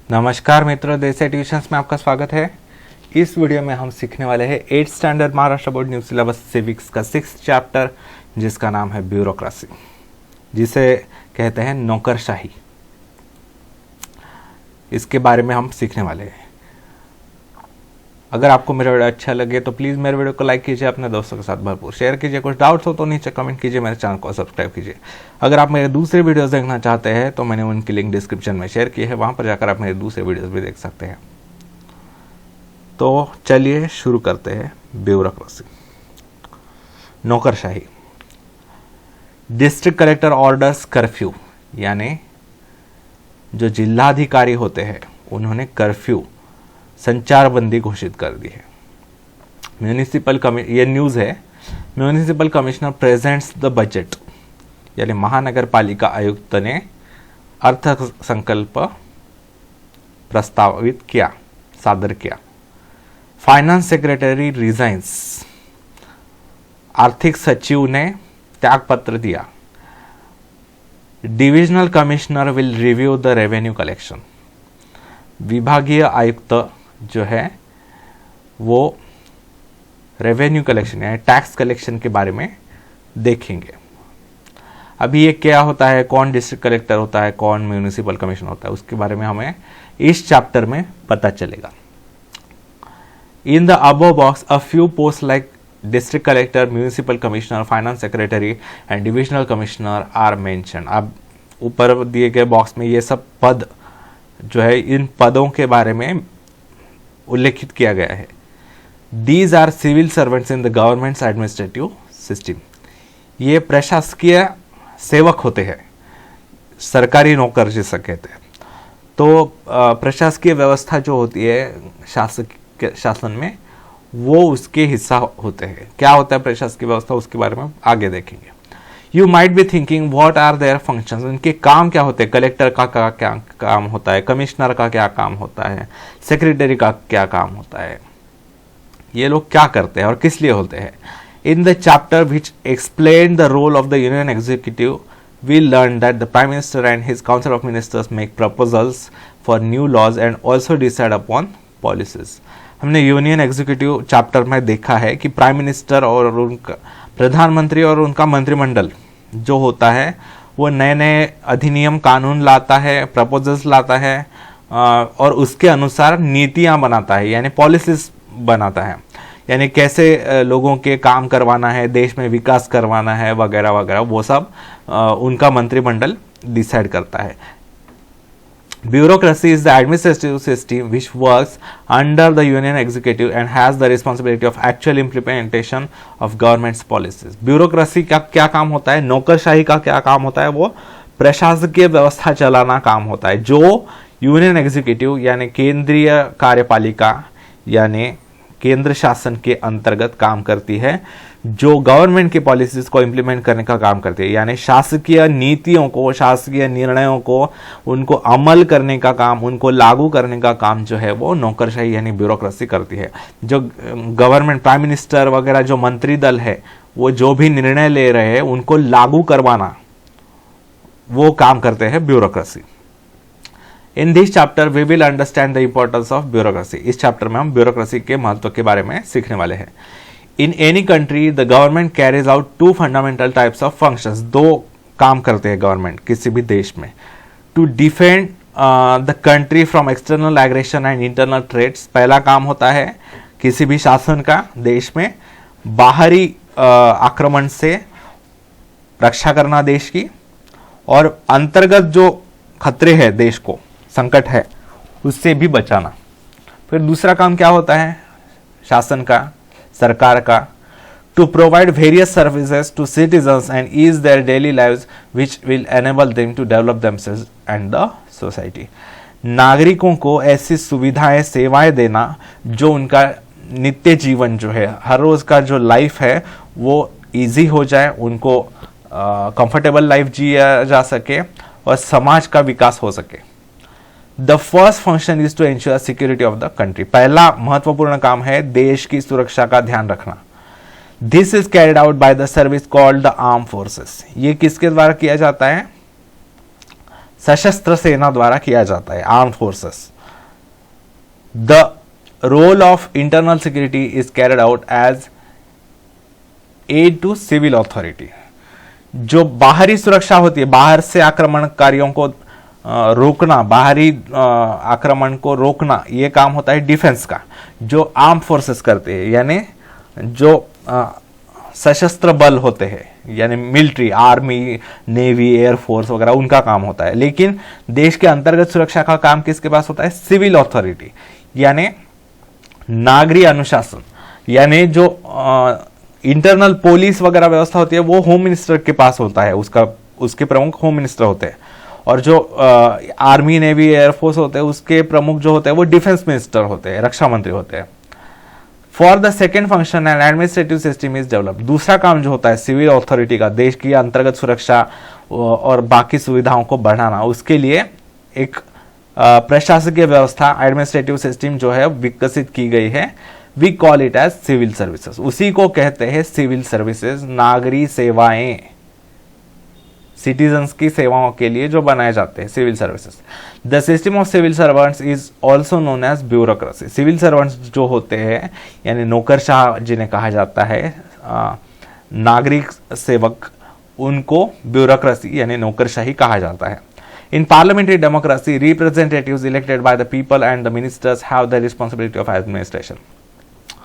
नमस्कार मित्रों, देसी ट्यूशंस में आपका स्वागत है। इस वीडियो में हम सीखने वाले हैं 8th standard Maharashtra board new syllabus civics का 6th चैप्टर, जिसका नाम है ब्यूरोक्रेसी, जिसे कहते हैं नौकरशाही। इसके बारे में हम सीखने वाले हैं। अगर आपको मेरा वीडियो अच्छा लगे तो प्लीज़ मेरे वीडियो को लाइक कीजिए, अपने दोस्तों के साथ भरपूर शेयर कीजिए। कुछ डाउट्स हो तो नीचे कमेंट कीजिए, मेरे चैनल को सब्सक्राइब कीजिए। अगर आप मेरे दूसरे वीडियोस देखना चाहते हैं तो मैंने उनकी लिंक डिस्क्रिप्शन में शेयर की है, वहां पर जाकर आप मेरे दूसरे वीडियोस भी देख सकते हैं। तो चलिए शुरू करते हैं। ब्यूरोक्रेसी, नौकरशाही। डिस्ट्रिक्ट कलेक्टर ऑर्डर्स कर्फ्यू, यानी जो जिलाधिकारी होते हैं उन्होंने कर्फ्यू, संचारबंदी घोषित कर दी है। ये न्यूज है। Municipal commissioner presents the budget, यानी महानगर पालिका आयुक्त ने अर्थ संकल्प प्रस्तावित किया, सादर किया। फाइनेंस सेक्रेटरी रिजाइंस, आर्थिक सचिव ने त्यागपत्र दिया। Divisional commissioner will review the revenue collection, विभागीय आयुक्त जो है वो रेवेन्यू कलेक्शन यानी टैक्स कलेक्शन के बारे में देखेंगे। अभी ये क्या होता है, कौन डिस्ट्रिक्ट कलेक्टर होता है, कौन म्यूनिसिपल कमिश्नर होता है, उसके बारे में हमें इस चैप्टर में पता चलेगा। In the above box a few post like district collector, municipal commissioner, finance secretary and divisional commissioner are mention. अब ऊपर दिए गए बॉक्स में ये सब पद जो है, इन पदों के बारे में उल्लेखित किया गया है। These are civil servants in the government's administrative system. ये प्रशासकीय सेवक होते हैं, सरकारी नौकर जिसे कहते हैं। तो प्रशासकीय व्यवस्था जो होती है शासन में, वो उसके हिस्सा होते हैं। क्या होता है प्रशासकीय व्यवस्था, उसके बारे में आगे देखेंगे। You might be thinking what are their functions, उनके काम क्या होते हैं। कलेक्टर का क्या काम होता है, कमिश्नर का क्या काम होता है, सेक्रेटरी का क्या काम होता है, ये लोग क्या करते हैं और किस लिए होते हैं। In the chapter which explain the role of the union executive, we learn that the prime minister and his council of ministers make proposals for new laws and also decide upon policies. हमने union executive chapter में देखा है कि prime minister और उनका प्रधानमंत्री और उनका मंत्रिमंडल जो होता है वो नए नए अधिनियम कानून लाता है, प्रपोजल्स लाता है और उसके अनुसार नीतियां बनाता है, यानी पॉलिसीज बनाता है, यानी कैसे लोगों के काम करवाना है, देश में विकास करवाना है वगैरह वगैरह, वो सब उनका मंत्रिमंडल डिसाइड करता है। Bureaucracy is the administrative system which works under the union executive and has the responsibility of actual implementation of government's policies. Bureaucracy का क्या काम होता है, नौकरशाही का क्या काम होता है, वो प्रशासकीय व्यवस्था चलाना काम होता है। जो यूनियन एग्जीक्यूटिव यानी केंद्रीय कार्यपालिका यानी केंद्र शासन के अंतर्गत काम करती है, जो गवर्नमेंट की पॉलिसीज को इंप्लीमेंट करने का काम करती है, यानी शासकीय नीतियों को, शासकीय निर्णयों को, उनको अमल करने का काम, उनको लागू करने का काम जो है वो नौकरशाही यानी ब्यूरोक्रेसी करती है। जो गवर्नमेंट, प्राइम मिनिस्टर वगैरह जो मंत्री दल है, वो जो भी निर्णय ले रहे हैं उनको लागू करवाना, वो काम करते हैं bureaucracy. In this chapter we will understand the importance of bureaucracy. इस चैप्टर में हम ब्यूरोक्रेसी के महत्व के बारे में सीखने वाले हैं। In any country the government carries out two fundamental types of functions. दो काम करते हैं गवर्नमेंट किसी भी देश में। To defend the country from external aggression and internal threats. पहला काम होता है किसी भी शासन का देश में बाहरी आक्रमण से रक्षा करना देश की, और अंतर्गत जो खतरे हैं, देश को संकट है, उससे भी बचाना। फिर दूसरा काम क्या होता है शासन का, सरकार का, to provide various services to citizens and ease their daily lives which will enable them to develop themselves and the society. नागरिकों को ऐसी सुविधाएं, सेवाएं देना जो उनका नित्य जीवन जो है, हर रोज का जो लाइफ है वो इजी हो जाए, उनको कंफर्टेबल लाइफ जिया जा सके और समाज का विकास हो सके। The first function is to ensure security of the country. पहला महत्वपूर्ण काम है देश की सुरक्षा का ध्यान रखना। This is carried out by the service called the arm forces. ये किसके द्वारा किया जाता है, सशस्त्र सेना द्वारा किया जाता है, arm forces. The role of internal security is carried out as aid to civil authority. जो बाहरी सुरक्षा होती है, बाहर से आक्रमणकारियों को रोकना, बाहरी आक्रमण को रोकना, ये काम होता है डिफेंस का, जो आर्म फोर्सेस करते हैं, यानी जो सशस्त्र बल होते हैं, यानी मिलिट्री, आर्मी, नेवी, एयरफोर्स वगैरह, उनका काम होता है। लेकिन देश के अंतर्गत सुरक्षा का काम किसके पास होता है? सिविल अथॉरिटी, यानी नागरिक अनुशासन, यानी जो इंटरनल पुलिस वगैरह व्यवस्था होती है वो होम मिनिस्टर के पास होता है, उसके प्रमुख होम मिनिस्टर होते हैं। और जो आर्मी, नेवी, एयरफोर्स होते हैं उसके प्रमुख जो होते हैं वो डिफेंस मिनिस्टर होते हैं, रक्षा मंत्री होते हैं। For the second function and administrative system is develop. दूसरा काम जो होता है सिविल अथॉरिटी का, देश की अंतर्गत सुरक्षा और बाकी सुविधाओं को बढ़ाना, उसके लिए एक प्रशासकीय व्यवस्था, एडमिनिस्ट्रेटिव सिस्टम जो है विकसित की गई है। We call it as civil services, उसी को कहते हैं सिविल सर्विसेज, नागरिक सेवाएं, सिटीजन्स की सेवाओं के लिए जो बनाए जाते हैं civil services. The system of civil servants is also known as bureaucracy. Civil servants जो होते हैं यानी नौकरशाह जिन्हें कहा जाता है, नागरिक सेवक, उनको ब्यूरोक्रेसी यानी नौकरशाही कहा जाता है। इन parliamentary democracy, representatives elected by the people and the ministers have the responsibility of administration.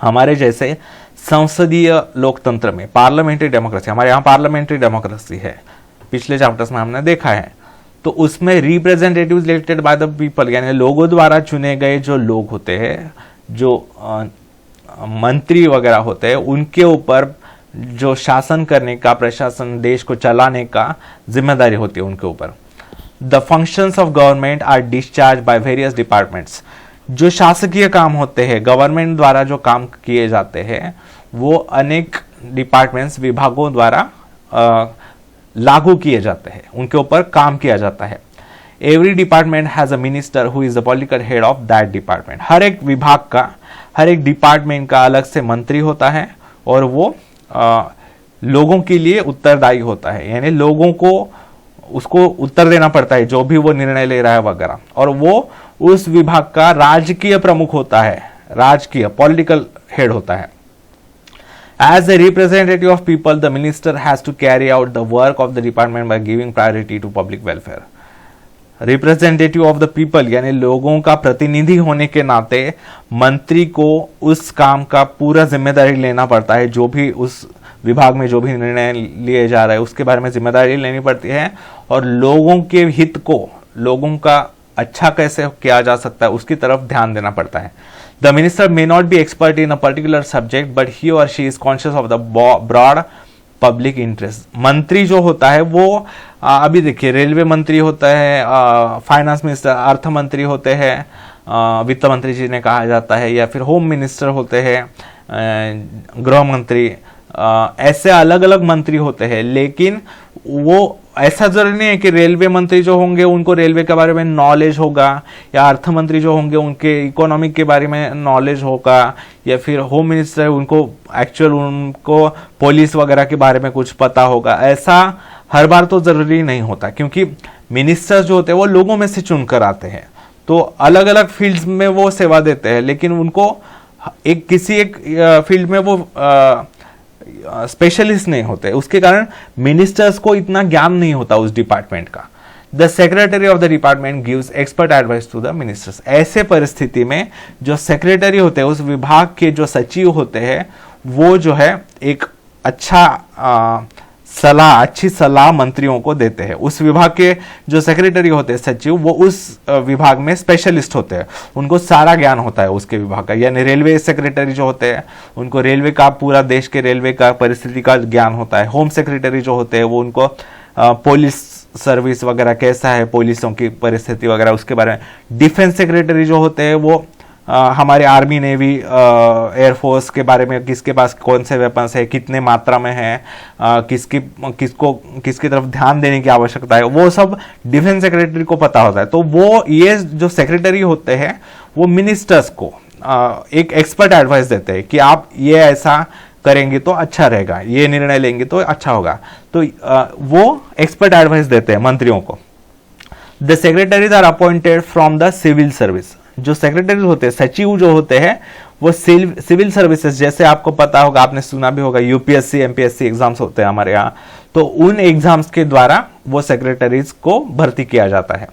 हमारे जैसे संसदीय लोकतंत्र में पार्लियामेंट्री डेमोक्रेसी, हमारे यहाँ पार्लियामेंट्री डेमोक्रेसी है, पिछले चैप्टर्स में हमने देखा है, तो उसमें representatives elected by the people यानी लोगों द्वारा चुने गए जो लोग होते हैं, जो मंत्री वगैरह होते हैं, उनके ऊपर जो शासन करने का, प्रशासन, देश को चलाने का जिम्मेदारी होती है उनके ऊपर। The functions of government are discharge by various departments. जो शासकीय काम होते हैं, गवर्नमेंट द्वारा जो काम किए जाते हैं, वो अनेक डिपार्टमेंट्स, विभागों द्वारा लागू किए जाते हैं, उनके ऊपर काम किया जाता है। Every department has a minister who is the political head of that department. हर एक विभाग का, हर एक डिपार्टमेंट का अलग से मंत्री होता है और वो लोगों के लिए उत्तरदायी होता है, यानी लोगों को उसको उत्तर देना पड़ता है जो भी वो निर्णय ले रहा है वगैरह। और वो उस विभाग का राजकीय प्रमुख होता है, राजकीय पॉलिटिकल हेड होता है। As a representative of people, the minister has to carry out the work of the department by giving priority to public welfare. Representative of the people यानी लोगों का प्रतिनिधि होने के नाते मंत्री को उस काम का पूरा जिम्मेदारी लेना पड़ता है, जो भी उस विभाग में जो भी निर्णय लिए जा रहे हैं उसके बारे में जिम्मेदारी लेनी पड़ती है, और लोगों के हित को, लोगों का अच्छा कैसे किया जा सकता है उसकी तरफ ध्यान देना पड़ता है। The minister may not be expert in a particular subject, but he or she is conscious of the broad public interest. मंत्री जो होता है वो अभी देखिए रेलवे मंत्री होता है, फाइनेंस मिनिस्टर, अर्थ मंत्री होते हैं, वित्त मंत्री जिन्हें कहा जाता है, या फिर होम मिनिस्टर होते हैं, गृह मंत्री, ऐसे अलग अलग मंत्री होते हैं। लेकिन वो ऐसा जरूरी नहीं है कि रेलवे मंत्री जो होंगे उनको रेलवे के बारे में नॉलेज होगा, या अर्थ मंत्री जो होंगे उनके इकोनॉमिक के बारे में नॉलेज होगा, या फिर होम मिनिस्टर उनको एक्चुअल उनको पुलिस वगैरह के बारे में कुछ पता होगा। ऐसा हर बार तो जरूरी नहीं होता, क्योंकि मिनिस्टर्स जो होते हैं वो लोगों में से चुनकर आते हैं, तो अलग अलग फील्ड्स में वो सेवा देते हैं, लेकिन उनको किसी एक फील्ड में वो स्पेशलिस्ट नहीं होते, उसके कारण मिनिस्टर्स को इतना ज्ञान नहीं होता उस डिपार्टमेंट का। The secretary of the department gives expert advice to the ministers. ऐसे परिस्थिति में जो सेक्रेटरी होते हैं, उस विभाग के जो सचिव होते हैं, वो जो है एक अच्छी सलाह मंत्रियों को देते हैं। उस विभाग के जो सेक्रेटरी होते हैं, सचिव, वो उस विभाग में स्पेशलिस्ट होते हैं, उनको सारा ज्ञान होता है उसके विभाग का। यानी रेलवे सेक्रेटरी जो होते हैं उनको रेलवे का, पूरा देश के रेलवे का परिस्थिति का ज्ञान होता है। होम सेक्रेटरी जो होते हैं वो उनको पुलिस सर्विस वगैरह कैसा है, पुलिसों की परिस्थिति वगैरह उसके बारे में। डिफेंस सेक्रेटरी जो होते हैं वो हमारे आर्मी, नेवी, एयरफोर्स के बारे में, किसके पास कौन से वेपन्स है, कितने मात्रा में है, किसकी तरफ ध्यान देने की आवश्यकता है, वो सब डिफेंस सेक्रेटरी को पता होता है। तो वो ये जो सेक्रेटरी होते हैं वो मिनिस्टर्स को एक एक्सपर्ट एडवाइस देते हैं कि आप ये ऐसा करेंगे तो अच्छा रहेगा, ये निर्णय लेंगे तो अच्छा होगा। तो वो एक्सपर्ट एडवाइस देते हैं मंत्रियों को। The secretaries are appointed from the civil service. जो सेक्रेटरी होते हैं, सचिव जो होते हैं, वो सिविल सर्विसेज, जैसे आपको पता होगा, आपने सुना भी होगा, यूपीएससी एमपीएससी एग्जाम्स होते हैं हमारे यहाँ, तो उन एग्जाम्स के द्वारा वो सेक्रेटरीज को भर्ती किया जाता है।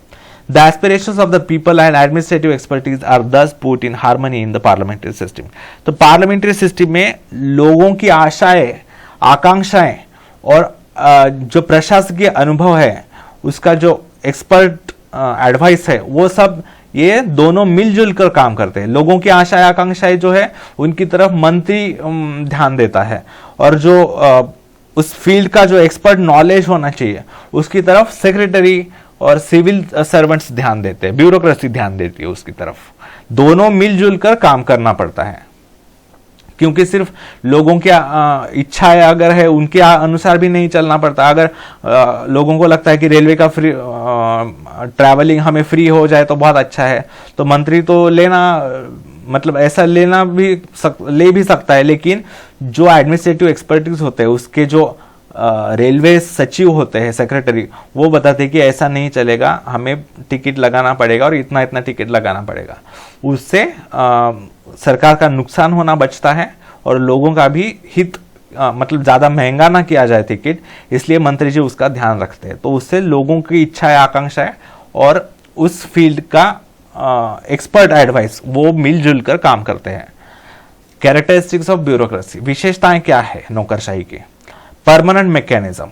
The aspirations of the people and administrative expertise are thus put in harmony in the parliamentary system. तो पार्लियामेंट्री सिस्टम में लोगों की आशाएं, आकांक्षाएं और जो प्रशासकीय अनुभव है, उसका जो एक्सपर्ट एडवाइस है, वो सब ये दोनों मिलजुल कर काम करते हैं। लोगों की आशाएं आकांक्षाएं जो है उनकी तरफ मंत्री ध्यान देता है, और जो उस फील्ड का जो एक्सपर्ट नॉलेज होना चाहिए उसकी तरफ सेक्रेटरी और सिविल सर्वेंट्स ध्यान देते हैं, ब्यूरोक्रेसी ध्यान देती है उसकी तरफ। दोनों मिलजुल कर काम करना पड़ता है, क्योंकि सिर्फ लोगों की इच्छाएं अगर है उनके अनुसार भी नहीं चलना पड़ता। अगर लोगों को लगता है कि रेलवे का फ्री ट्रैवलिंग हमें फ्री हो जाए तो बहुत अच्छा है, तो मंत्री तो लेना, मतलब ऐसा लेना भी ले भी सकता है, लेकिन जो एडमिनिस्ट्रेटिव एक्सपर्टीज होते हैं, उसके जो रेलवे सचिव होते हैं, सेक्रेटरी, वो बताते हैं कि ऐसा नहीं चलेगा, हमें टिकट लगाना पड़ेगा और इतना इतना टिकट लगाना पड़ेगा। उससे सरकार का नुकसान होना बचता है और लोगों का भी हित, मतलब ज़्यादा महंगा ना किया जाए टिकट, इसलिए मंत्री जी उसका ध्यान रखते हैं। तो उससे लोगों की इच्छाएं आकांक्षाएं और उस फील्ड का एक्सपर्ट एडवाइस वो मिलजुल कर काम करते हैं। कैरेक्टरिस्टिक्स ऑफ ब्यूरोक्रेसी, विशेषताएं क्या है नौकरशाही की? Permanent mechanism,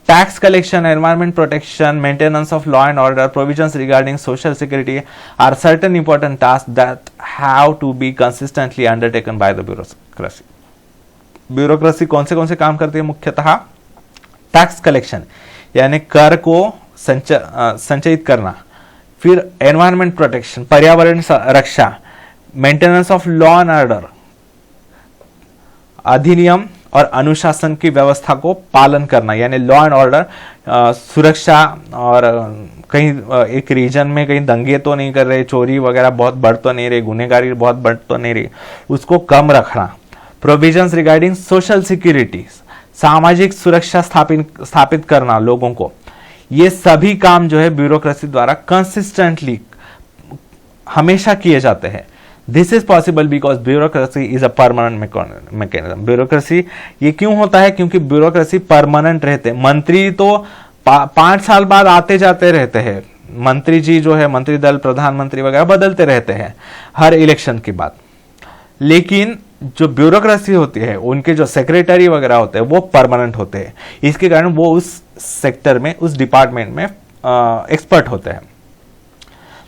tax collection, environment protection, maintenance of law and order, provisions regarding social security are certain important task that have to be consistently undertaken by the bureaucracy. Bureaucracy कौन से काम करती है? मुख्यतः टैक्स कलेक्शन यानी कर को संचयित करना, फिर एनवायरमेंट प्रोटेक्शन पर्यावरण रक्षा, maintenance of law and order अधिनियम और अनुशासन की व्यवस्था को पालन करना, यानी लॉ एंड ऑर्डर सुरक्षा, और कहीं एक रीजन में कहीं दंगे तो नहीं कर रहे, चोरी वगैरह बहुत बढ़ तो नहीं रही, गुनहगारी बहुत बढ़ तो नहीं रही, उसको कम रखना। प्रोविजंस रिगार्डिंग सोशल सिक्योरिटी, सामाजिक सुरक्षा स्थापित करना लोगों को, ये सभी काम जो है ब्यूरोक्रेसी द्वारा कंसिस्टेंटली हमेशा किए जाते हैं। This is possible because bureaucracy is a permanent mechanism. Bureaucracy ये क्यों होता है? क्योंकि ब्यूरोक्रेसी परमानेंट रहते हैं। मंत्री तो 5 साल बाद आते जाते रहते हैं, मंत्री जी जो है, मंत्री दल, प्रधानमंत्री वगैरह बदलते रहते हैं हर इलेक्शन के बाद, लेकिन जो ब्यूरोक्रेसी होती है, उनके जो सेक्रेटरी वगैरह होते हैं वो परमानेंट होते हैं। इसके कारण वो उस सेक्टर में, उस डिपार्टमेंट में एक्सपर्ट होते हैं।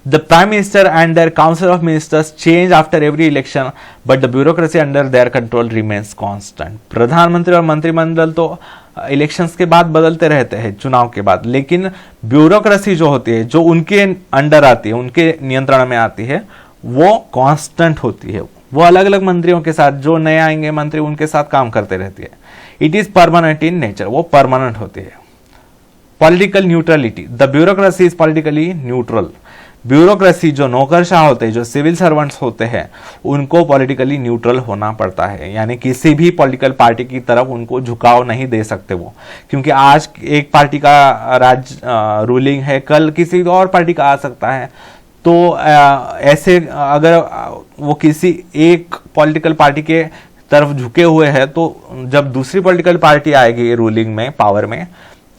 The Prime Minister and their Council of Ministers change after every election, but the bureaucracy under their control remains constant. प्रधानमंत्री और मंत्रिमंडल तो इलेक्शंस के बाद बदलते रहते हैं, चुनाव के बाद, लेकिन ब्यूरोक्रेसी जो होती है, जो उनके अंडर आती है, उनके नियंत्रण में आती है, वो कांस्टेंट होती है। वो अलग अलग मंत्रियों के साथ, जो नए आएंगे मंत्री, उनके साथ काम करते रहती है। It is permanent in nature, वो परमानेंट होती है। Political neutrality, the bureaucracy is politically neutral. Bureaucracy जो नौकरशाह होते हैं, जो सिविल सर्वेंट्स होते हैं, उनको पॉलिटिकली न्यूट्रल होना पड़ता है, यानी किसी भी पॉलिटिकल पार्टी की तरफ उनको झुकाव नहीं दे सकते वो, क्योंकि आज एक पार्टी का रूलिंग है, कल किसी और पार्टी का आ सकता है। तो ऐसे अगर वो किसी एक पॉलिटिकल पार्टी के तरफ झुके हुए हैं, तो जब दूसरी पॉलिटिकल पार्टी आएगी रूलिंग में, पावर में,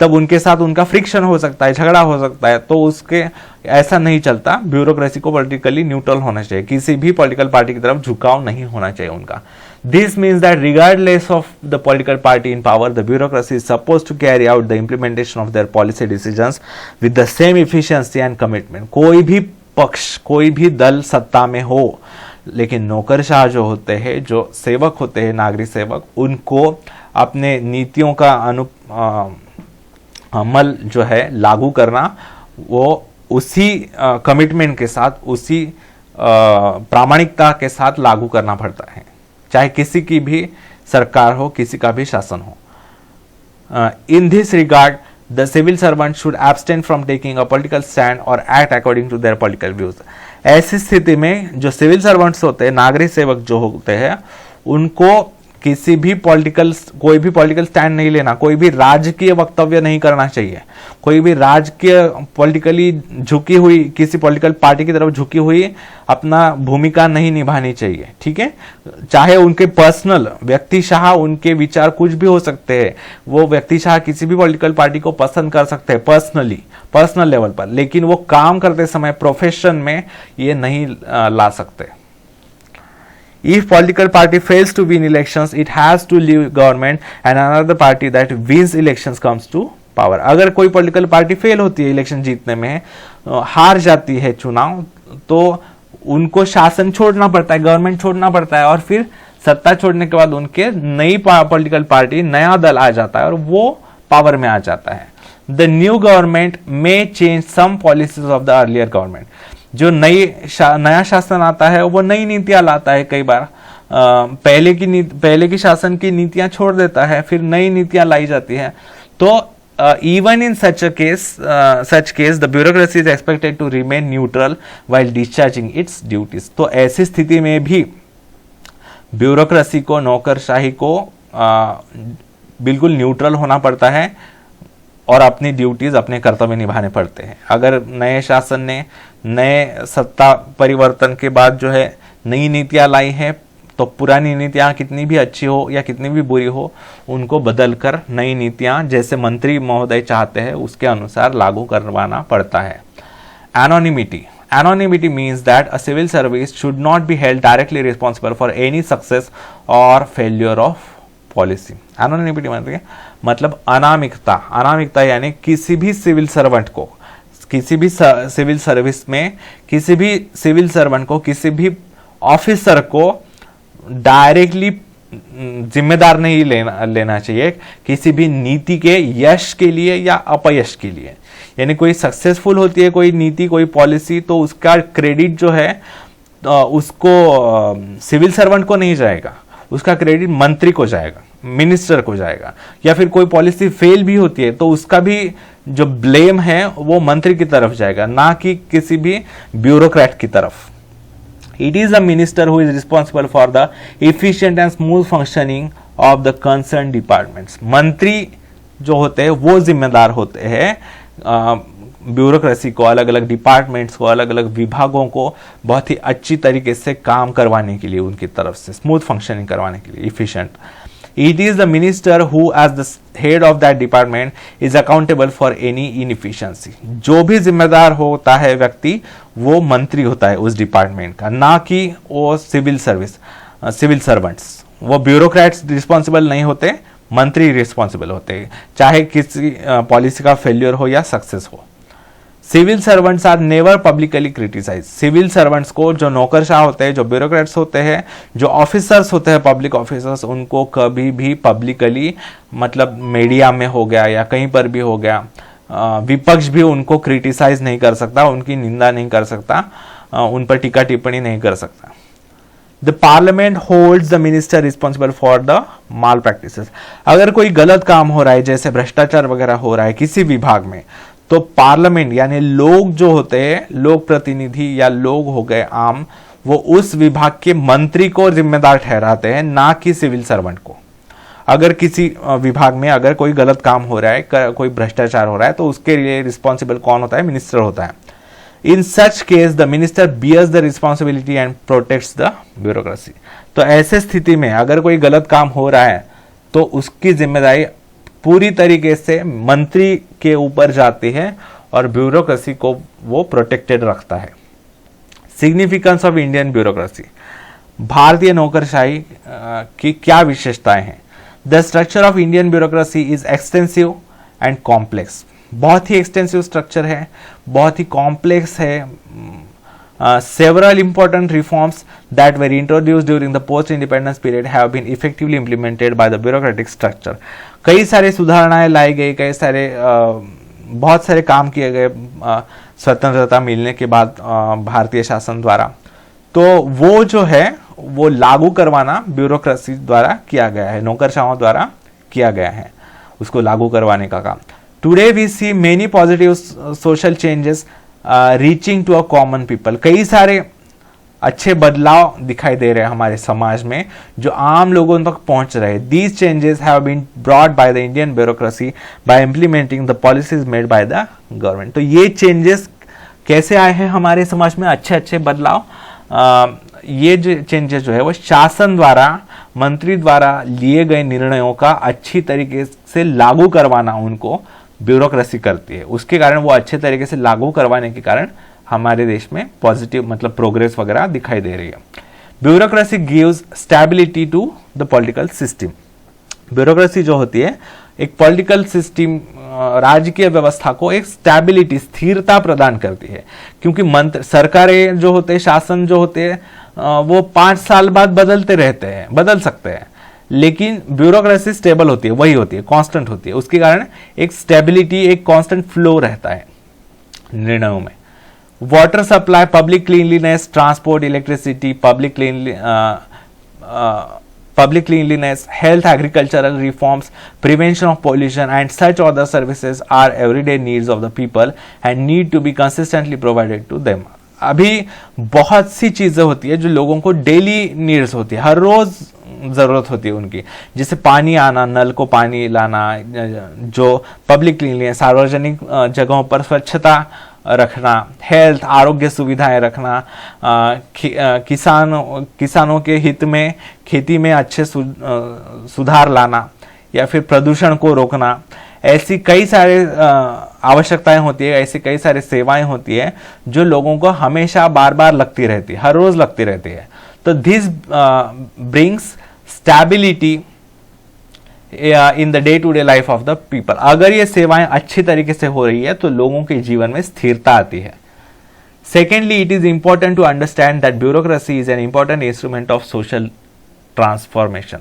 तब उनके साथ उनका फ्रिक्शन हो सकता है, झगड़ा हो सकता है। तो उसके ऐसा नहीं चलता। ब्यूरोक्रेसी को पॉलिटिकली न्यूट्रल होना चाहिए, किसी भी पॉलिटिकल पार्टी की तरफ झुकाव नहीं होना चाहिए उनका। This means that regardless of the political party in power, the bureaucracy is suppose to carry out the implementation of their policy decisions with the same efficiency and commitment. कोई भी पक्ष, कोई भी दल सत्ता में हो, लेकिन नौकरशाह जो होते हैं, जो सेवक होते हैं, नागरिक सेवक, उनको अपने नीतियों का अमल जो है लागू करना, वो उसी कमिटमेंट के साथ, उसी प्रामाणिकता के साथ लागू करना पड़ता है, चाहे किसी की भी सरकार हो, किसी का भी शासन हो। In this regard the civil servant should abstain from taking a political stand और act according to their political views. ऐसी स्थिति में जो सिविल सर्वेंट्स होते हैं, नागरिक सेवक जो होते हैं, उनको किसी भी कोई भी पॉलिटिकल स्टैंड नहीं लेना, कोई भी राजकीय वक्तव्य नहीं करना चाहिए, कोई भी राजकीय पॉलिटिकली झुकी हुई किसी पॉलिटिकल पार्टी की तरफ झुकी हुई अपना भूमिका नहीं निभानी चाहिए, ठीक है। चाहे उनके पर्सनल व्यक्तिशाह उनके विचार कुछ भी हो सकते हैं, वो व्यक्तिशाह किसी भी पॉलिटिकल पार्टी को पसंद कर सकते हैं पर्सनल लेवल पर, लेकिन वो काम करते समय प्रोफेशन में ये नहीं ला सकते। If political party fails to win elections, it has to leave government and another party that wins elections comes to power. अगर कोई पॉलिटिकल पार्टी फेल होती है इलेक्शन जीतने में, हार जाती है चुनाव, तो उनको शासन छोड़ना पड़ता है, गवर्नमेंट छोड़ना पड़ता है, और फिर सत्ता छोड़ने के बाद उनके नई पॉलिटिकल पार्टी, नया दल आ जाता है और वो पावर में आ जाता है। The new government may change some policies of the earlier government. जो नया शासन आता है वो नई नीतियां लाता है, कई बार पहले की शासन की नीतियां छोड़ देता है, फिर नई नीतियां लाई जाती है। तो even in such case the bureaucracy is expected to remain neutral while discharging its duties। तो ऐसी स्थिति में भी ब्यूरोक्रेसी को, नौकरशाही को बिल्कुल न्यूट्रल होना पड़ता है और अपनी ड्यूटीज, अपने कर्तव्य निभाने पड़ते हैं। अगर नए शासन ने नए सत्ता परिवर्तन के बाद जो है नई नीतियां लाई हैं, तो पुरानी नीतियां कितनी भी अच्छी हो या कितनी भी बुरी हो, उनको बदलकर नई नीतियां जैसे मंत्री महोदय चाहते हैं उसके अनुसार लागू करवाना पड़ता है। Anonymity means that a civil service should not be held directly responsible for any success or failure of policy। Anonymity मतलब अनामिकता यानी किसी भी सिविल सर्वेंट को, किसी भी सिविल सर्विस में किसी भी सिविल सर्वेंट को, किसी भी ऑफिसर को डायरेक्टली जिम्मेदार नहीं लेना चाहिए किसी भी नीति के यश के लिए या अपयश के लिए। यानी कोई सक्सेसफुल होती है कोई नीति, कोई पॉलिसी, तो उसका क्रेडिट जो है उसको सिविल सर्वेंट को नहीं जाएगा, उसका क्रेडिट मंत्री को जाएगा, मिनिस्टर को जाएगा। या फिर कोई पॉलिसी फेल भी होती है तो उसका भी जो ब्लेम है वो मंत्री की तरफ जाएगा, ना कि किसी भी ब्यूरोक्रेट की तरफ। It is the minister who is responsible for the efficient and smooth functioning of the concerned departments। मंत्री जो होते हैं वो जिम्मेदार होते हैं ब्यूरोक्रेसी को, अलग अलग डिपार्टमेंट्स को, अलग अलग विभागों को बहुत ही अच्छी तरीके से काम करवाने के लिए, उनकी तरफ से स्मूथ फंक्शनिंग करवाने के लिए, efficient. It is the minister who as the head of that department is accountable for any inefficiency। जो भी जिम्मेदार होता है व्यक्ति वो मंत्री होता है उस डिपार्टमेंट का, ना कि वो सिविल सर्वेंट्स। वो ब्यूरोक्रेट्स रिस्पॉन्सिबल नहीं होते, मंत्री रिस्पॉन्सिबल होते हैं, चाहे किसी पॉलिसी का फेल्यूर हो या सक्सेस हो। Civil servants are never publicly criticise. Civil servants को, जो नौकरशाह होते हैं, जो ब्यूरोक्रेट्स होते हैं, जो ऑफिसर्स होते हैं, पब्लिक ऑफिसर्स, उनको कभी भी पब्लिकली, मतलब मीडिया में हो गया या कहीं पर भी हो गया, विपक्ष भी उनको क्रिटिसाइज नहीं कर सकता, उनकी निंदा नहीं कर सकता, उन पर टीका टिप्पणी नहीं कर सकता। The parliament holds the minister responsible for the mall practices. अगर कोई गलत काम हो रहा है, जैसे भ्रष्टाचार वगैरह हो रहा है किसी विभाग में, तो पार्लियामेंट यानी लोग जो होते हैं, लोक प्रतिनिधि या लोग हो गए आम, वो उस विभाग के मंत्री को जिम्मेदार ठहराते हैं, ना कि सिविल सर्वेंट को। अगर किसी विभाग में अगर कोई गलत काम हो रहा है, कोई भ्रष्टाचार हो रहा है, तो उसके लिए रिस्पॉन्सिबल कौन होता है? मिनिस्टर होता है। In such case the minister bears the responsibility and protects the bureaucracy. तो ऐसे स्थिति में अगर कोई गलत काम हो रहा है तो उसकी जिम्मेदारी पूरी तरीके से मंत्री के ऊपर जाती है और ब्यूरोक्रेसी को वो प्रोटेक्टेड रखता है। Significance of Indian bureaucracy. भारतीय नौकरशाही की क्या विशेषताएं हैं? The structure of Indian bureaucracy is extensive and complex. बहुत ही एक्सटेंसिव स्ट्रक्चर है, बहुत ही कॉम्प्लेक्स है। Several important reforms that were introduced during the post-independence period have been effectively implemented by the bureaucratic structure। कई सारे सुधारणाएं लाई गई, कई सारे बहुत सारे काम किए गए स्वतंत्रता मिलने के बाद भारतीय शासन द्वारा। तो वो जो है वो लागू करवाना ब्यूरोक्रेसी द्वारा किया गया है, नौकरशाहों द्वारा किया गया है, उसको लागू करवाने का काम। Today we see many positive social changes reaching to a common people. कई सारे अच्छे बदलाव दिखाई दे रहे हैं हमारे समाज में जो आम लोगों तक पहुंच रहे हैं। These changes have been brought by the Indian bureaucracy by implementing the policies made by the government. तो ये चेंजेस कैसे आए हैं हमारे समाज में, अच्छे अच्छे बदलाव, ये जो चेंजेस जो है वो शासन द्वारा, मंत्री द्वारा लिए गए निर्णयों का अच्छी तरीके से लागू करवाना उनको ब्यूरोक्रेसी करती है। उसके कारण वो अच्छे तरीके से लागू करवाने के कारण हमारे देश में पॉजिटिव मतलब प्रोग्रेस वगैरह दिखाई दे रही है। Bureaucracy gives stability to the political system. Bureaucracy जो होती है एक पॉलिटिकल सिस्टम, राजकीय व्यवस्था को एक स्टेबिलिटी, स्थिरता प्रदान करती है, क्योंकि मंत्र सरकारें जो होते हैं, शासन जो होते हैं, वो 5 साल बाद बदलते रहते हैं, बदल सकते हैं, लेकिन ब्यूरोक्रेसी स्टेबल होती है, वही होती है, कांस्टेंट होती है। उसके कारण एक स्टेबिलिटी, एक कांस्टेंट फ्लो रहता है निर्णयों में। Water supply, public cleanliness, transport, electricity, public cleanliness, health, agricultural reforms, prevention of pollution and such other services are everyday needs of the people and need to be consistently provided to them। अभी बहुत सी चीजें होती है जो लोगों को daily needs होती है, हर रोज जरूरत होती है उनकी, जैसे पानी आना, नल को पानी लाना, जो पब्लिक क्लीनलीनेस, सार्वजनिक जगहों पर स्वच्छता रखना, हेल्थ, आरोग्य सुविधाएं रखना, किसानों के हित में खेती में अच्छे सुधार लाना, या फिर प्रदूषण को रोकना। ऐसी कई सारे आवश्यकताएं होती है, ऐसी कई सारी सेवाएं होती है जो लोगों को हमेशा बार बार लगती रहती है, हर रोज लगती रहती है। तो this brings stability in the day to day life of the people. अगर ये सेवाएं अच्छी तरीके से हो रही है तो लोगों के जीवन में स्थिरता आती है। Secondly, it is important to understand that bureaucracy is an important instrument of social transformation.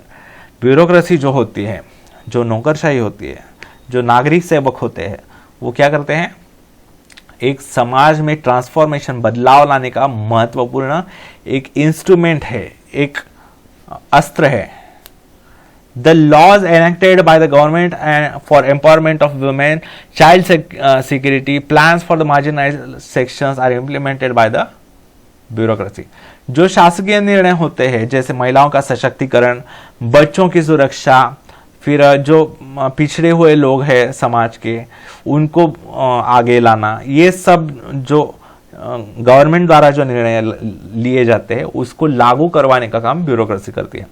Bureaucracy जो होती है, जो नौकरशाही होती है, जो नागरिक सेवक होते हैं, वो क्या करते हैं, एक समाज में ट्रांसफॉर्मेशन, बदलाव लाने का महत्वपूर्ण एक इंस्ट्रूमेंट है, एक अस्त्र है। The laws enacted by the government and for empowerment of women, child security, plans for the marginalized sections are implemented by the bureaucracy। जो शासकीय निर्णय होते हैं, जैसे महिलाओं का सशक्तिकरण, बच्चों की सुरक्षा, फिर जो पिछड़े हुए लोग हैं समाज के, उनको आगे लाना, ये सब जो गवर्नमेंट द्वारा जो निर्णय लिए जाते हैं उसको लागू करवाने का काम ब्यूरोक्रेसी करती है।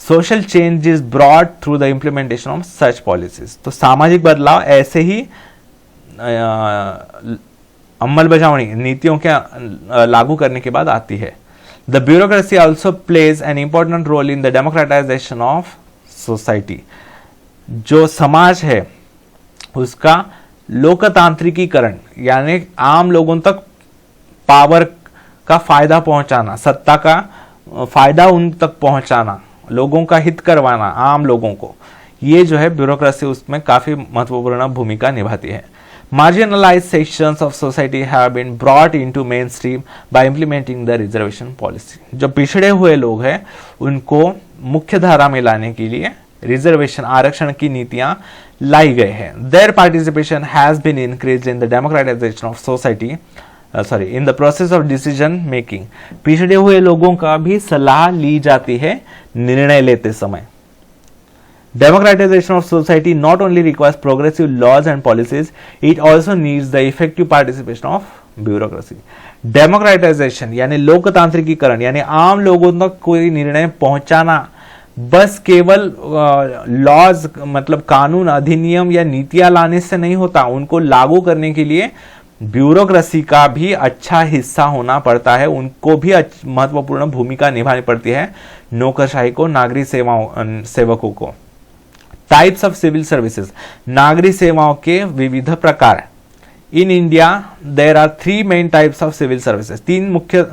Social change is brought through the implementation of such policies. तो सामाजिक बदलाव ऐसे ही अमलबजावनी, नीतियों के लागू करने के बाद आती है। The bureaucracy also plays an important role in the democratisation of society. जो समाज है उसका लोकतांत्रिकीकरण, यानी आम लोगों तक पावर का फायदा पहुंचाना, सत्ता का फायदा उन तक पहुंचाना, लोगों का हित करवाना आम लोगों को, ये जो है ब्यूरोक्रेसी उसमें काफी महत्वपूर्ण भूमिका निभाती है। Marginalised sections of society have been brought into mainstream by implementing the reservation policy. जो पिछड़े हुए लोग हैं उनको मुख्य धारा में लाने के लिए रिजर्वेशन, आरक्षण की नीतियां लाई गई है। Their participation has been increased in the democratisation of society, in the process of decision making. पिछड़े हुए लोगों का भी सलाह ली जाती है निर्णय लेते समय। Democratisation of society not only requires progressive laws and policies, it also needs the effective participation of bureaucracy. Democratisation यानी लोकतांत्रिकीकरण, यानी आम लोगों तक कोई निर्णय पहुंचाना बस केवल लॉज मतलब कानून, अधिनियम या नीतियां लाने से नहीं होता, उनको लागू करने के लिए ब्यूरोक्रेसी का भी अच्छा हिस्सा होना पड़ता है, उनको भी महत्वपूर्ण भूमिका निभानी पड़ती है नौकरशाही को, नागरिक सेवकों को। टाइप्स ऑफ सिविल सर्विसेज, नागरिक सेवाओं के विविध प्रकार। In India there are 3 main types of civil services. 3 मुख्य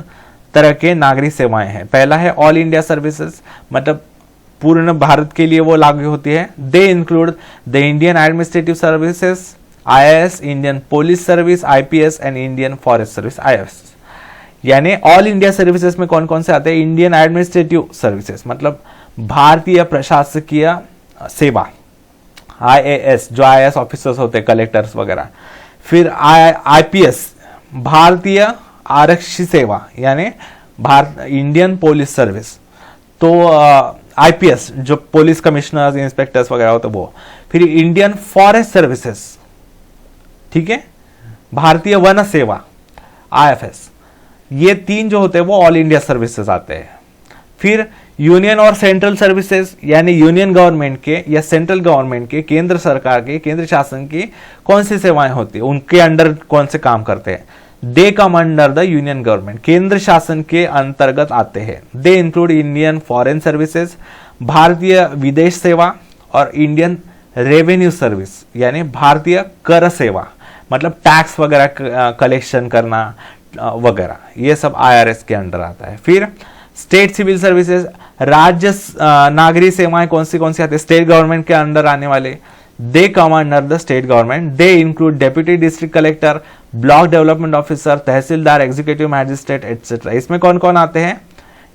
तरह के नागरिक सेवाएं हैं। पहला है ऑल इंडिया सर्विसेज, मतलब पूर्ण भारत के लिए वो लागू होती है। They include the Indian administrative services, IAS, Indian police service, IPS and Indian forest service, IFS। यानी ऑल इंडिया सर्विसेज में कौन कौन से आते हैं? इंडियन एडमिनिस्ट्रेटिव सर्विसेज मतलब भारतीय प्रशासकीय सेवा, IAS जो IAS ऑफिसर्स होते हैं, कलेक्टर्स वगैरह। फिर IPS भारतीय आरक्षी सेवा, यानी भारत इंडियन पुलिस सर्विस, तो आईपीएस जो पुलिस कमिश्नर्स इंस्पेक्टर्स वगैरह होते वो, फिर इंडियन फॉरेस्ट सर्विसेज, ठीक है, भारतीय वन सेवा आईएफएस, ये 3 जो होते हैं वो ऑल इंडिया सर्विसेज आते हैं। फिर यूनियन और सेंट्रल सर्विसेज यानी यूनियन गवर्नमेंट के या सेंट्रल गवर्नमेंट के, केंद्र सरकार के, केंद्र शासन की कौन सी सेवाएं होती है, उनके अंडर कौन से काम करते हैं, they come under the union government, केंद्र शासन के अंतर्गत आते हैं। They include Indian foreign services, भारतीय विदेश सेवा और इंडियन रेवेन्यू सर्विस यानी भारतीय कर सेवा, मतलब टैक्स वगैरह कलेक्शन करना वगैरह, ये सब आईआरएस के अंडर आता है। फिर स्टेट सिविल सर्विसेज, राज्य नागरिक सेवाएं कौन सी आती है, स्टेट गवर्नमेंट के अंडर आने वाले, they come under the state government. They include deputy district collector, block development officer, tehsildar, executive magistrate et cetera. इसमें कौन कौन आते हैं,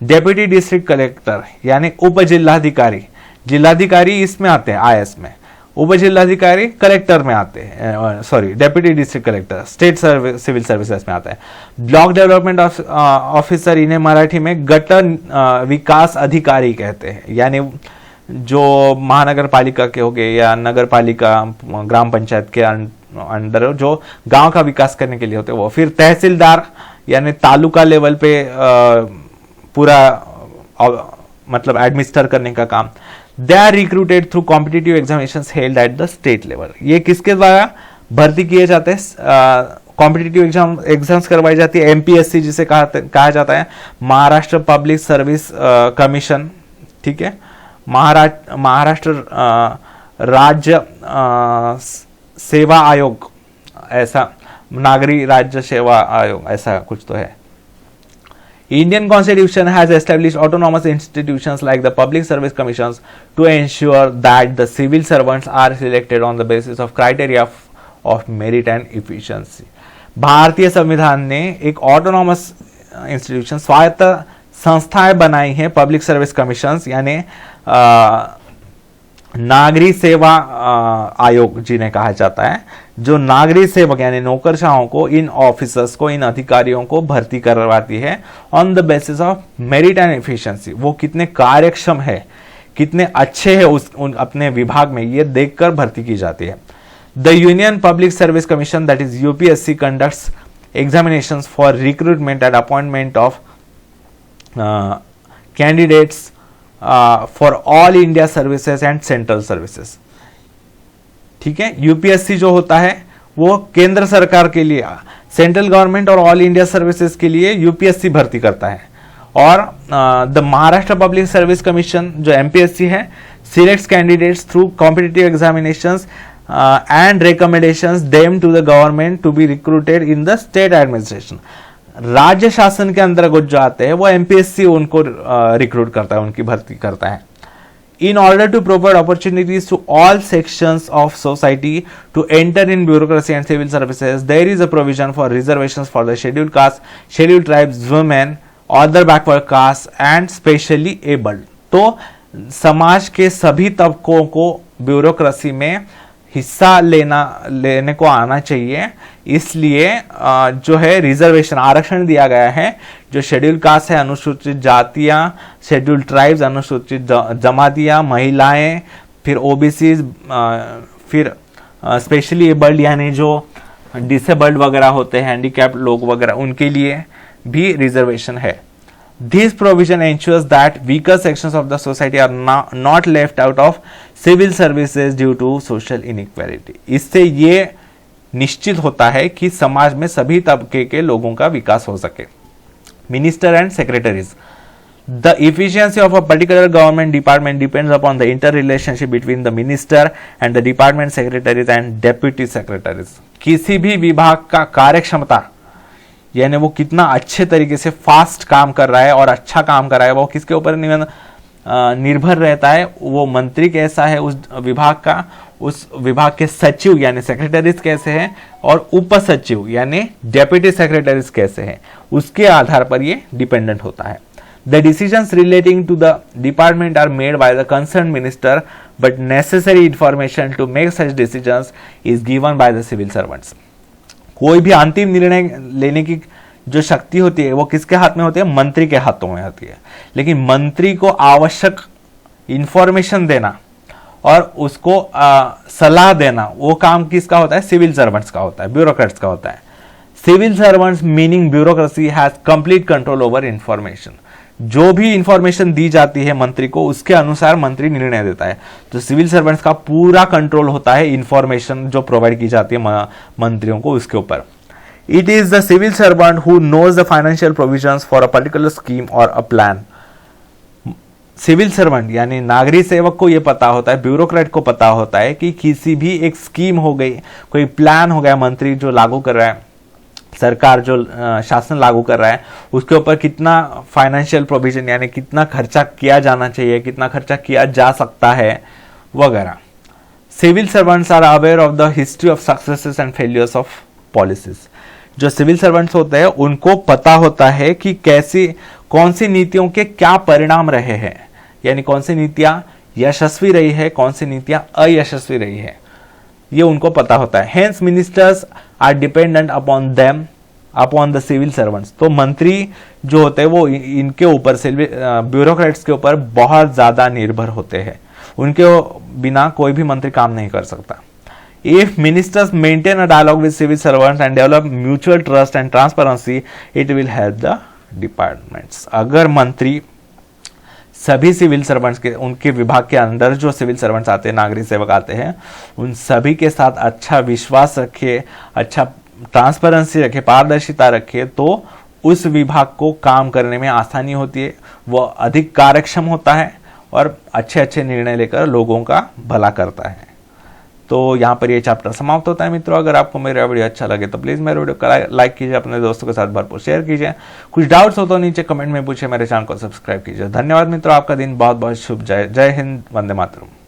डेप्यूटी डिस्ट्रिक्ट कलेक्टर यानी उप जिलाधिकारी, जिलाधिकारी इसमें आते हैं आईएएस में, उप जिलाधिकारी कलेक्टर में आते हैं, sorry deputy district collector state civil services में आता है। ब्लॉक डेवलपमेंट ऑफिसर, इन्हें मराठी में गट विकास अधिकारी कहते हैं, यानी जो महानगर पालिका के हो गए या नगर पालिका ग्राम पंचायत के अंडर जो गांव का विकास करने के लिए होते हैं वो। फिर तहसीलदार यानी तालुका लेवल पे पूरा मतलब एडमिनिस्टर करने का काम। They are recruited through competitive examinations held at the state level, ये किसके द्वारा भर्ती किए जाते हैं, कॉम्पिटिटिव एग्जाम्स करवाई जाती है, एमपीएससी जिसे कहा जाता है, महाराष्ट्र पब्लिक सर्विस कमीशन, ठीक है, महाराष्ट्र राज्य सेवा आयोग, ऐसा नागरिक राज्य सेवा आयोग ऐसा कुछ तो है। Indian Constitution has established autonomous institutions like the Public Service Commissions to ensure that the civil servants are selected on the basis of criteria of merit and efficiency. भारतीय संविधान ने एक ऑटोनॉमस इंस्टीट्यूशन स्वायत्त संस्थाएं बनाई हैं, पब्लिक सर्विस कमीशंस यानी नागरिक सेवा आयोग जिन्हें कहा जाता है, जो नागरिक सेवक यानी नौकरशाहों को, इन ऑफिसर्स को, इन अधिकारियों को भर्ती करवाती है on the basis of merit and efficiency. वो कितने कार्यक्षम है, कितने अच्छे हैं अपने विभाग में, ये देखकर भर्ती की जाती है। The union public service commission that is UPSC conducts examinations for recruitment and appointment of candidates for all India services and central services, ठीक है। यूपीएससी जो होता है वो केंद्र सरकार के लिए, सेंट्रल गवर्नमेंट और ऑल इंडिया सर्विसेज के लिए यूपीएससी भर्ती करता है। और the Maharashtra public service commission जो एमपीएससी है selects candidates through competitive examinations and recommendations them to the government to be recruited in the state administration. राज्य शासन के अंतर्गत जो आते हैं वो एमपीएससी उनको रिक्रूट करता है, उनकी भर्ती करता है। In order to provide opportunities to all sections of society to enter in bureaucracy and civil services, there is a provision for reservations for the scheduled caste, scheduled tribes, women, other backward castes and specially abled। तो समाज के सभी तबकों को bureaucracy में हिस्सा लेने को आना चाहिए, इसलिए जो है रिजर्वेशन आरक्षण दिया गया है। जो शेड्यूल कास्ट है, अनुसूचित जातियां, शेड्यूल ट्राइब्स, अनुसूचित जमातियां, महिलाएं, फिर ओबीसी, फिर स्पेशली एबल्ड यानी जो डिसेबल्ड वगैरह होते हैं, हैंडीकैप्ड लोग वगैरह, उनके लिए भी रिजर्वेशन है। This provision ensures that weaker sections of the society are not left out of civil services due to social inequality। इससे ये निश्चित होता है कि समाज में सभी तबके के लोगों का विकास हो सके। Minister and secretaries, the efficiency of a particular government department depends upon the interrelationship between the minister and the department secretaries and deputy secretaries। किसी भी विभाग का कार्यक्षमता यानी वो कितना अच्छे तरीके से फास्ट काम कर रहा है और अच्छा काम कर रहा है, वो किसके ऊपर निर्भर रहता है। वो मंत्री कैसा है उस विभाग का, उस विभाग के सचिव यानी सेक्रेटरीज कैसे हैं, और उप सचिव यानी डेप्यूटी सेक्रेटरीज कैसे हैं, उसके आधार पर ये डिपेंडेंट होता है। The decisions relating to the department are made by the concern minister but necessary information to make such decisions is given by the civil servants. कोई भी अंतिम निर्णय लेने की जो शक्ति होती है वो किसके हाथ में होती है? मंत्री के हाथों में होती है। लेकिन मंत्री को आवश्यक इंफॉर्मेशन देना और उसको सलाह देना, वो काम किसका होता है? सिविल सर्वेंट्स का होता है, ब्यूरोक्रेट्स का होता है। Civil servants meaning bureaucracy has complete control over information. जो भी इंफॉर्मेशन दी जाती है मंत्री को, उसके अनुसार मंत्री निर्णय देता है। तो सिविल सर्वेंट्स का पूरा कंट्रोल होता है इंफॉर्मेशन जो प्रोवाइड की जाती है मंत्रियों को, उसके ऊपर। It is the civil servant who knows the financial provisions for a particular scheme और अ प्लान। सिविल सर्वेंट यानी नागरिक सेवक को यह पता होता है, ब्यूरोक्रेट को पता होता है कि किसी भी एक स्कीम हो गई, कोई प्लान हो गया, मंत्री जो लागू कर रहा है, सरकार जो शासन लागू कर रहा है, उसके ऊपर कितना फाइनेंशियल प्रोविजन यानी कितना खर्चा किया जाना चाहिए, कितना खर्चा किया जा सकता है वगैरह। Civil servants are aware of the history of successes and failures of policies. जो सिविल सर्वेंट्स होते हैं उनको पता होता है कि कैसी कौन सी नीतियों के क्या परिणाम रहे हैं, यानी कौन सी नीतियां यशस्वी रही है, कौन सी नीतियां अयशस्वी रही है, ये उनको पता होता है। Hence ministers are dependent upon them upon the civil servants. तो मंत्री जो होते हैं वो इनके ऊपर, ब्यूरोक्रेट्स के ऊपर बहुत ज्यादा निर्भर होते हैं। उनके बिना कोई भी मंत्री काम नहीं कर सकता। If ministers maintain a dialogue with civil servants and develop mutual trust and transparency, it will help the departments. अगर मंत्री सभी सिविल सर्वेंट्स के, उनके विभाग के अंदर जो सिविल सर्वेंट्स आते हैं, नागरिक सेवक आते हैं, उन सभी के साथ अच्छा विश्वास रखे, अच्छा ट्रांसपेरेंसी रखे, पारदर्शिता रखे, तो उस विभाग को काम करने में आसानी होती है, वह अधिक कार्यक्षम होता है और अच्छे अच्छे निर्णय लेकर लोगों का भला करता है। तो यहाँ पर ये चैप्टर समाप्त होता है मित्रों। अगर आपको मेरा वीडियो अच्छा लगे तो प्लीज़ मेरे वीडियो को लाइक कीजिए, अपने दोस्तों के साथ भरपूर शेयर कीजिए। कुछ डाउट्स हो तो नीचे कमेंट में पूछिए, मेरे चैनल को सब्सक्राइब कीजिए। धन्यवाद मित्रों, आपका दिन बहुत बहुत शुभ जाए। जय हिंद, वंदे मातरम।